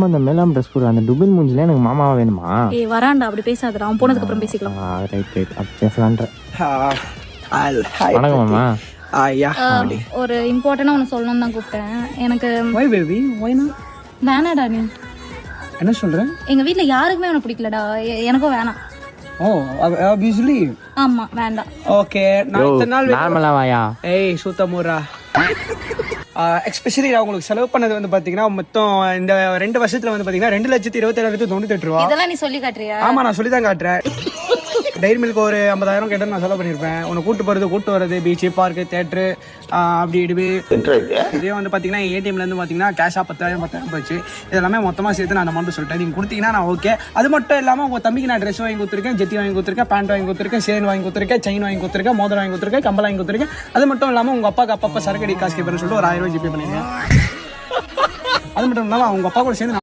பேசாம அந்த மேலாம் ட்ரெஸ் போடு அந்த டுபின் மூஞ்சில எனக்கு மாமாவா வேணுமா? ஏய் வராண்டா, அப்படி பேசாதடா, அவன் போனதுக்கு அப்புறம் பேசிக்கலாம். ரைட் அப்படி பேசலான்ற. வணக்கம் மாமா. ஒரு இம்பார்ட்டண்டா ஒன்று சொல்லணும்னு தான் கூப்பிட்டேன். எனக்கு வை பேபி வைனா வேணாடா. நீ என்ன சொல்கிறேன்? எங்கள் வீட்டில் யாருக்குமே அவனை பிடிக்கலடா, எனக்கும் வேணாம். ஓ ஆப்வியஸ்லி ஆமா வேண்டாம். ஓகே நான் இத்தனை நாள் நார்மலா வாயா. ஏய் சுத்தமுறா. எஸ்பெஷலி நான் உங்களுக்கு செலவு பண்ணது வந்து பாத்தீங்கன்னா மொத்தம் இந்த 2 வருஷத்துல வந்து பாத்தீங்கன்னா 2,97,98 ரூபா. இதெல்லாம் நீ சொல்லி காட்டுறியா? ஆமா நான் சொல்லி தான் காட்டுறேன். டைரி மில்க் ஒரு 50,000 கேட்டு நான் செலவு பண்ணியிருப்பேன். உன்னை கூட்டு வர்றது பீச்சு பார்க்கு தேட்டரு அப்படி இப்படி. இதே வந்து பார்த்தீங்கன்னா ஏடிஎம்லேருந்து பார்த்தீங்கன்னா கேஷாக 10,000 போச்சு. இதெல்லாமே மொத்தமாக சேர்த்து நான் அந்த அமௌண்ட் சொல்லிட்டேன். நீங்கள் கொடுத்தீங்கன்னா நான் ஓகே. அது மட்டும் இல்லாமல் உங்கள் தம்பிக்கு நான் ட்ரெஸ் வாங்கி கொடுத்துருக்கேன், ஜெட்டி வாங்கி கொடுத்துருக்கேன், பேண்ட் வாங்கி கொடுத்துருக்கேன், சேன் வாங்கி கொடுத்துருக்கேன், செயின் வாங்கி கொடுத்துருக்கேன், மோதிரம் வாங்கி கொடுத்துருக்கேன், கம்பல் வாங்கி கொடுத்துருக்கேன். அது மட்டும் இல்லாமல் உங்கள் அப்பாவுக்கு அப்பப்போ சரக்கடி காசு கேட்பேன்னு சொல்லிட்டு ஒரு 1000 ரூபாய் ஜிபே பண்ணிடுவேன். அது மட்டும் இல்லாமல் அவங்க அப்பா கூட சேர்ந்து